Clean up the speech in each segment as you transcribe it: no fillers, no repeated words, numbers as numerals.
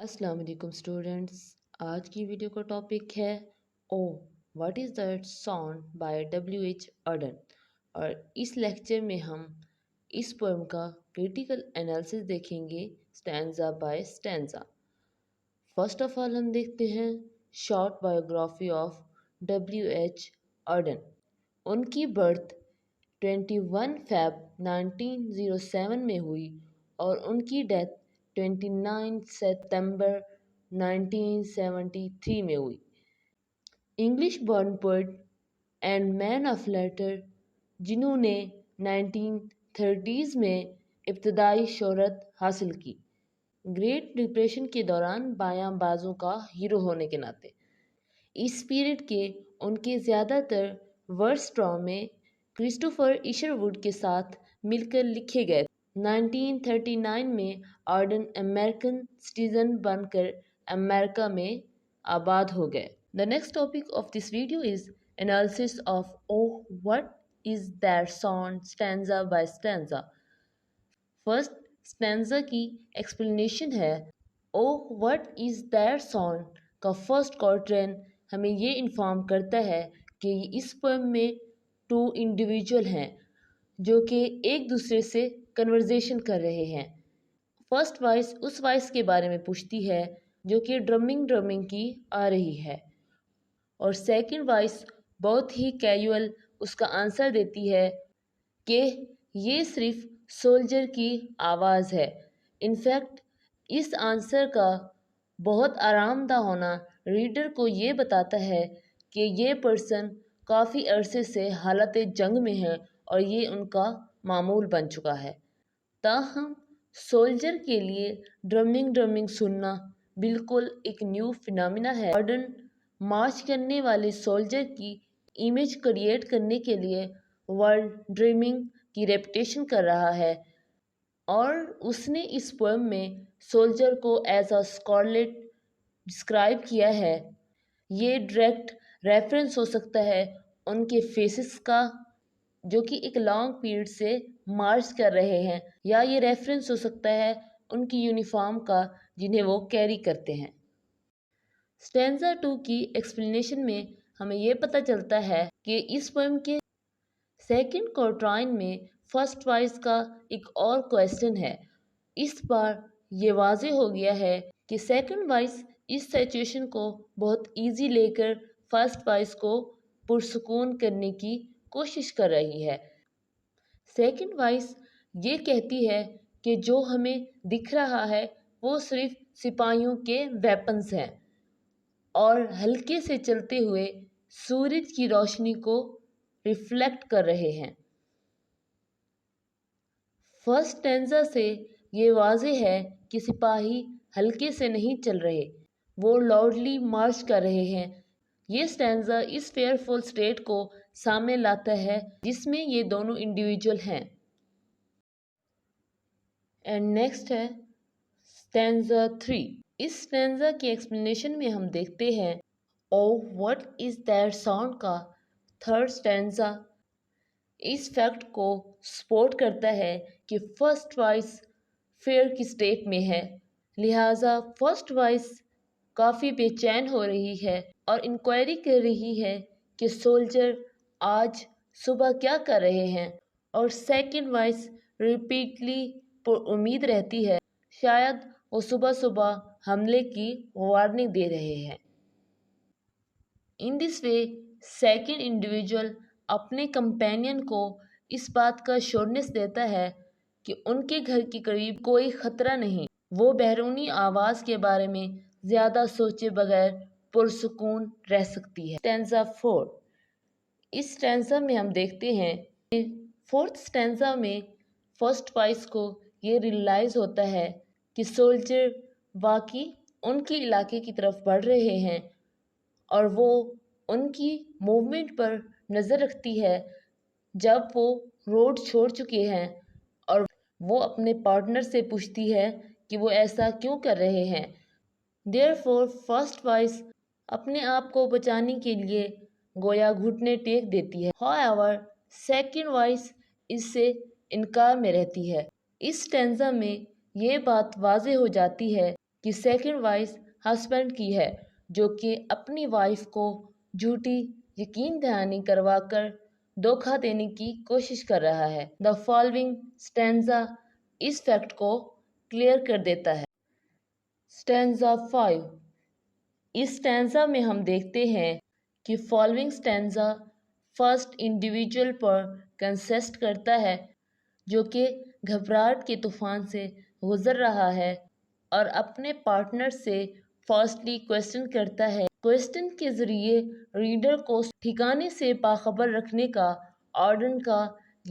السلام علیکم اسٹوڈنٹس، آج کی ویڈیو کا ٹاپک ہے O what is that sound by WH Auden۔ اور اس لیکچر میں ہم اس پوئم کا کریٹیکل انالیسس دیکھیں گے stanza by stanza. First of all ہم دیکھتے ہیں short biography of WH Auden۔ ان کی برتھ 21 فیب 1907 میں ہوئی اور ان کی ڈیتھ 29 ستمبر 1973 میں ہوئی۔ English born poet and man of letter, جنہوں نے 1930s میں ابتدائی شہرت حاصل کی، گریٹ ڈپریشن کے دوران بایاں بازوں کا ہیرو ہونے کے ناطے۔ اس پیریڈ کے ان کے زیادہ تر ورس ڈرامے کرسٹوفر ایشر ووڈ کے ساتھ مل کر لکھے گئے۔ 1939 میں آرڈن امریکن سٹیزن بن کر امریکہ میں آباد ہو گئے۔ The next topic of this video is analysis of Oh What Is That Sound stanza by stanza۔ First stanza کی explanation ہے۔ Oh What Is That Sound کا فرسٹ کوٹرین ہمیں یہ انفارم کرتا ہے کہ اس پوئم میں 2 انڈیویجول ہیں جو کہ ایک دوسرے سے کنورزیشن کر رہے ہیں۔ فرسٹ وائس اس وائس کے بارے میں پوچھتی ہے جو کہ ڈرمنگ کی آ رہی ہے، اور سیکنڈ وائس بہت ہی کیجول اس کا آنسر دیتی ہے کہ یہ صرف سولجر کی آواز ہے۔ انفیکٹ اس آنسر کا بہت آرام دہ ہونا ریڈر کو یہ بتاتا ہے کہ یہ پرسن کافی عرصے سے حالت جنگ میں ہے اور یہ ان کا معمول بن چکا ہے۔ تاہم سولجر کے لیے ڈرمنگ سننا بالکل ایک نیو فینامنا ہے۔ آرڈن مارچ کرنے والے سولجر کی امیج کریٹ کرنے کے لیے ورلڈ ڈرمنگ کی ریپیٹیشن کر رہا ہے، اور اس نے اس پوئم میں سولجر کو ایز اے اسکارلیٹ ڈسکرائب کیا ہے۔ یہ ڈائریکٹ ریفرنس ہو سکتا ہے ان کے فیسز کا جو کہ ایک لانگ پیریڈ سے مارچ کر رہے ہیں، یا یہ ریفرنس ہو سکتا ہے ان کی یونیفارم کا جنہیں وہ کیری کرتے ہیں۔ اسٹینزا 2 کی ایکسپلینیشن میں ہمیں یہ پتہ چلتا ہے کہ اس پوئم کے سیکنڈ کوٹرائن میں فرسٹ وائس کا ایک اور کویسچن ہے۔ اس بار یہ واضح ہو گیا ہے کہ سیکنڈ وائس اس سچویشن کو بہت ایزی لے کر فرسٹ وائس کو پرسکون کرنے کی کوشش کر رہی ہے۔ سیکنڈ وائس یہ کہتی ہے کہ جو ہمیں دکھ رہا ہے وہ صرف سپاہیوں کے ویپنز ہیں اور ہلکے سے چلتے ہوئے سورج کی روشنی کو ریفلیکٹ کر رہے ہیں۔ فرسٹ اسٹینزا سے یہ واضح ہے کہ سپاہی ہلکے سے نہیں چل رہے، وہ لاؤڈلی مارچ کر رہے ہیں۔ یہ اسٹینزا اس فیئرفل اسٹیٹ کو سامنے لاتا ہے جس میں یہ دونوں انڈیویجول ہیں۔ اینڈ نیکسٹ ہے اسٹینزا 3۔ اس اسٹینزا کی ایکسپلینیشن میں ہم دیکھتے ہیں Oh What Is That Sound کا تھرڈ اسٹینزا اس فیکٹ کو سپورٹ کرتا ہے کہ فرسٹ وائس فیئر کی اسٹیٹ میں ہے، لہٰذا فرسٹ وائس کافی بے چین ہو رہی ہے اور انکوائری کر رہی ہے کہ سولجر آج صبح کیا کر رہے ہیں، اور سیکنڈ وائس ریپیٹلی پر امید رہتی ہے شاید وہ صبح حملے کی وارننگ دے رہے ہیں۔ ان دس وے سیکنڈ انڈیویجول اپنے کمپینین کو اس بات کا ایشورنس دیتا ہے کہ ان کے گھر کے قریب کوئی خطرہ نہیں، وہ بیرونی آواز کے بارے میں زیادہ سوچے بغیر پرسکون رہ سکتی ہے۔ اسٹینزا 4۔ اس اسٹینزا میں ہم دیکھتے ہیں کہ فورتھ اسٹینزا میں فرسٹ وائس کو یہ ریئلائز ہوتا ہے کہ سولجر واقعی ان کے علاقے کی طرف بڑھ رہے ہیں، اور وہ ان کی موومنٹ پر نظر رکھتی ہے جب وہ روڈ چھوڑ چکے ہیں، اور وہ اپنے پارٹنر سے پوچھتی ہے کہ وہ ایسا کیوں کر رہے ہیں۔ دیئرفور فرسٹ وائس اپنے آپ کو بچانے کے لیے گویا گھٹنے ٹیک دیتی ہے۔ However سیکنڈ وائس اس سے انکار میں رہتی ہے۔ اس اسٹینزا میں یہ بات واضح ہو جاتی ہے کہ سیکنڈ وائس ہسبینڈ کی ہے جو کہ اپنی وائف کو جھوٹی یقین دہانی کروا کر دھوکہ دینے کی کوشش کر رہا ہے۔ دا فالوئنگ اسٹینزا اس فیکٹ کو کلیئر کر دیتا ہے۔ اسٹینزا 5 اس اسٹینزا میں ہم دیکھتے ہیں کہ فالوئنگ اسٹینزا فرسٹ انڈیویجول پر کنسسٹ کرتا ہے جو کہ گھبراہٹ کے طوفان سے گزر رہا ہے اور اپنے پارٹنر سے فرسٹلی کوشچن کرتا ہے۔ کوشچن کے ذریعے ریڈر کو ٹھکانے سے باخبر رکھنے کا آرڈن کا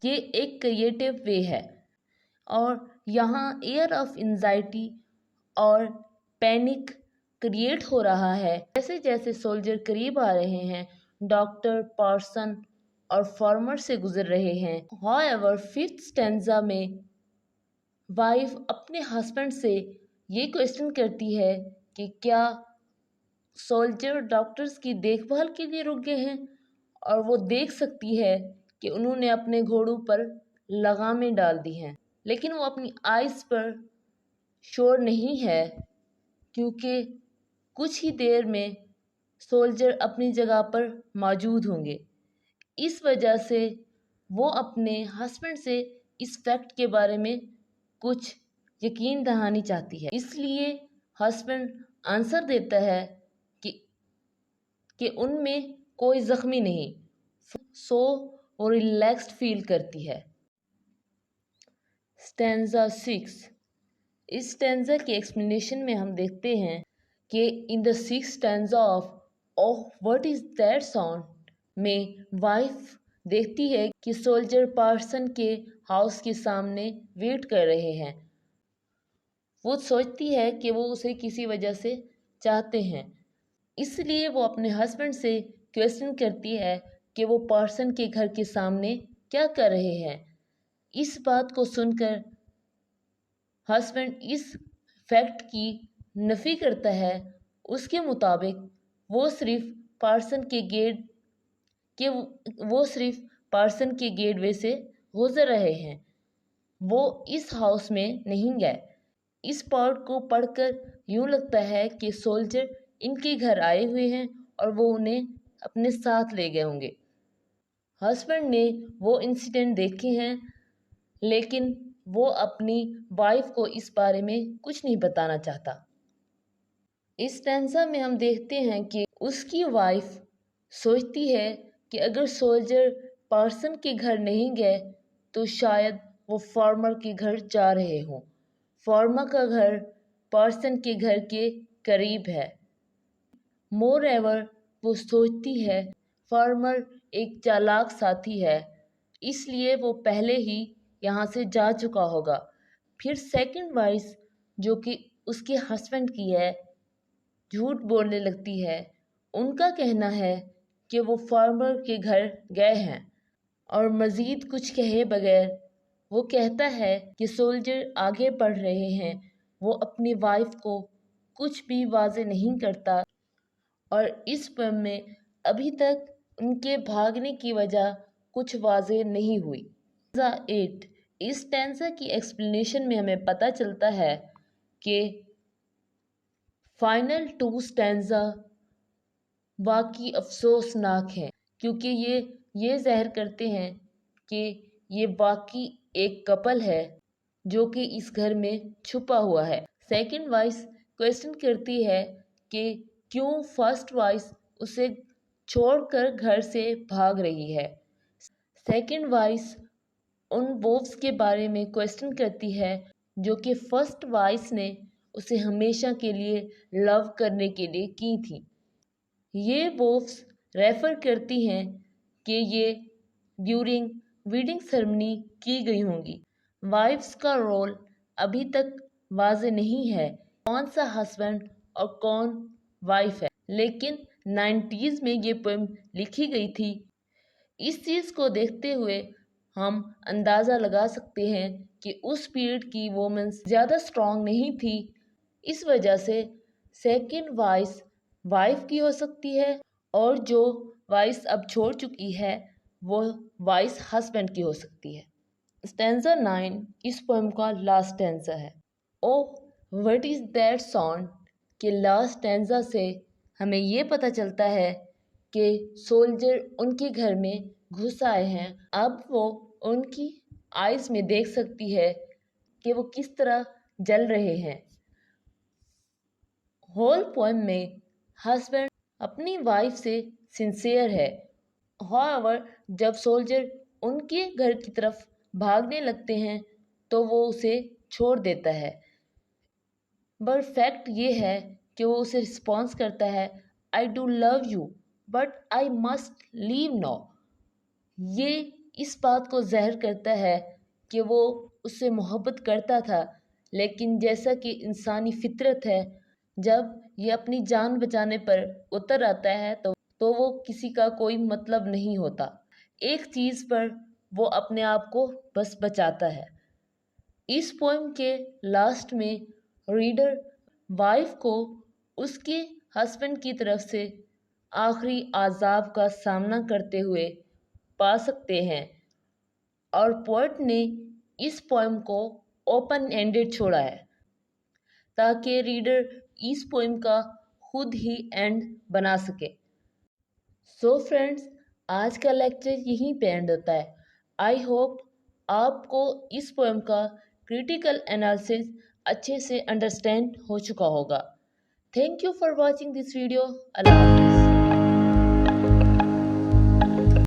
یہ ایک کریٹو وے ہے، اور یہاں ایئر آف انزائٹی اور پینک کریٹ ہو رہا ہے جیسے جیسے سولجر قریب آ رہے ہیں، ڈاکٹر پارسن اور فارمر سے گزر رہے ہیں۔ However, ففتھ اسٹینزا میں وائف اپنے ہسبینڈ سے یہ کوشچن کرتی ہے کہ کیا سولجر ڈاکٹرز کی دیکھ بھال کے لیے رک گئے ہیں، اور وہ دیکھ سکتی ہے کہ انہوں نے اپنے گھوڑوں پر لگامیں ڈال دی ہیں، لیکن وہ اپنی آئیز پر شور نہیں ہے کیونکہ کچھ ہی دیر میں سولجر اپنی جگہ پر موجود ہوں گے۔ اس وجہ سے وہ اپنے ہسبینڈ سے اس فیکٹ کے بارے میں کچھ یقین دہانی چاہتی ہے، اس لیے ہسبینڈ آنسر دیتا ہے کہ ان میں کوئی زخمی نہیں، سو وہ ریلیکسڈ فیل کرتی ہے۔ اسٹینزا 6 اس اسٹینزا کی ایکسپلینیشن میں ہم دیکھتے ہیں کہ ان دا 6th stanza of oh what is that sound میں وائف دیکھتی ہے کہ سولجر پارسن کے ہاؤس کے سامنے ویٹ کر رہے ہیں۔ وہ سوچتی ہے کہ وہ اسے کسی وجہ سے چاہتے ہیں، اس لیے وہ اپنے ہسبینڈ سے کوشچن کرتی ہے کہ وہ پارسن کے گھر کے سامنے کیا کر رہے ہیں۔ اس بات کو سن کر ہسبینڈ اس فیکٹ کی نفی کرتا ہے۔ اس کے مطابق وہ صرف پارسن کے گیٹ وے سے گزر رہے ہیں، وہ اس ہاؤس میں نہیں گئے۔ اس پارٹ کو پڑھ کر یوں لگتا ہے کہ سولجر ان کے گھر آئے ہوئے ہیں اور وہ انہیں اپنے ساتھ لے گئے ہوں گے۔ ہسبینڈ نے وہ انسیڈنٹ دیکھے ہیں لیکن وہ اپنی وائف کو اس بارے میں کچھ نہیں بتانا چاہتا۔ اس اسٹینزا میں ہم دیکھتے ہیں کہ اس کی وائف سوچتی ہے کہ اگر سولجر پارسن کے گھر نہیں گئے تو شاید وہ فارمر کے گھر جا رہے ہوں۔ فارمر کا گھر پارسن کے گھر کے قریب ہے۔ مور ایور وہ سوچتی ہے فارمر ایک چالاک ساتھی ہے، اس لیے وہ پہلے ہی یہاں سے جا چکا ہوگا۔ پھر سیکنڈ وائف جو کہ اس کے ہسبینڈ کی ہے جھوٹ بولنے لگتی ہے۔ ان کا کہنا ہے کہ وہ فارمر کے گھر گئے ہیں، اور مزید کچھ کہے بغیر وہ کہتا ہے کہ سولجر آگے بڑھ رہے ہیں۔ وہ اپنی وائف کو کچھ بھی واضح نہیں کرتا اور اس پویم میں ابھی تک ان کے بھاگنے کی وجہ کچھ واضح نہیں ہوئی۔ اسٹینزا 8 اس اسٹینزا کی ایکسپلینیشن میں ہمیں پتہ چلتا ہے کہ فائنل 2 اسٹینزا واقعی افسوسناک ہیں کیونکہ یہ ظاہر کرتے ہیں کہ یہ واقعی ایک کپل ہے جو کہ اس گھر میں چھپا ہوا ہے۔ سیکنڈ وائف کوشچن کرتی ہے کہ کیوں فرسٹ وائف اسے چھوڑ کر گھر سے بھاگ رہی ہے۔ سیکنڈ وائف ان وولفز کے بارے میں کوشچن کرتی ہے جو کہ فرسٹ وائف نے اسے ہمیشہ کے لیے لو کرنے کے لیے کی تھی۔ یہ وولفز ریفر کرتی ہیں کہ یہ ڈیورنگ ویڈنگ سیرمنی کی گئی ہوں گی۔ وائفز کا رول ابھی تک واضح نہیں ہے، کون سا ہسبینڈ اور کون وائف ہے، لیکن 90s میں یہ پوئم لکھی گئی تھی۔ اس چیز کو دیکھتے ہوئے ہم اندازہ لگا سکتے ہیں کہ اس پیریڈ کی وومنز زیادہ اسٹرانگ نہیں تھی، اس وجہ سے سیکنڈ وائف کی ہو سکتی ہے، اور جو وائف اب چھوڑ چکی ہے وہ وائف ہسبینڈ کی ہو سکتی ہے۔ اسٹینزا 9 اس پوئم کا لاسٹ اسٹینزا ہے۔ اوہ وٹ از دیٹ ساؤنڈ کہ لاسٹ ٹینزا سے ہمیں یہ پتہ چلتا ہے کہ سولجر ان کے گھر میں گھس آئے ہیں. اب وہ ان کی آئیز میں دیکھ سکتی ہے کہ وہ کس طرح جل رہے ہیں. ہول پوئم میں ہسبینڈ اپنی وائف سے سنسیئر ہے. however جب سولجر ان کے گھر کی طرف بھاگنے لگتے ہیں تو وہ اسے چھوڑ دیتا ہے. بٹ فیکٹ یہ ہے کہ وہ اسے رسپانس کرتا ہے I do love you but I must leave now. یہ اس بات کو ظاہر کرتا ہے کہ وہ اس سے محبت کرتا تھا، لیکن جیسا کہ انسانی فطرت ہے، جب یہ اپنی جان بچانے پر اتر آتا ہے تو وہ کسی کا کوئی مطلب نہیں ہوتا. ایک چیز پر وہ اپنے آپ کو بس بچاتا ہے. اس پوئم کے لاسٹ میں ریڈر وائف کو اس کے ہسبینڈ کی طرف سے آخری عذاب کا سامنا کرتے ہوئے پا سکتے ہیں، اور پوئٹ نے اس پوئم کو اوپن اینڈڈ چھوڑا ہے تاکہ ریڈر اس پوئم کا خود ہی اینڈ بنا سکے. سو فرینڈز، آج کا لیکچر یہیں پہ اینڈ ہوتا ہے. آئی ہوپ آپ کو اس پوئم کا کریٹیکل انالیسس اچھے سے انڈرسٹینڈ ہو چکا ہوگا. Thank you for watching this video. اللہ حافظ.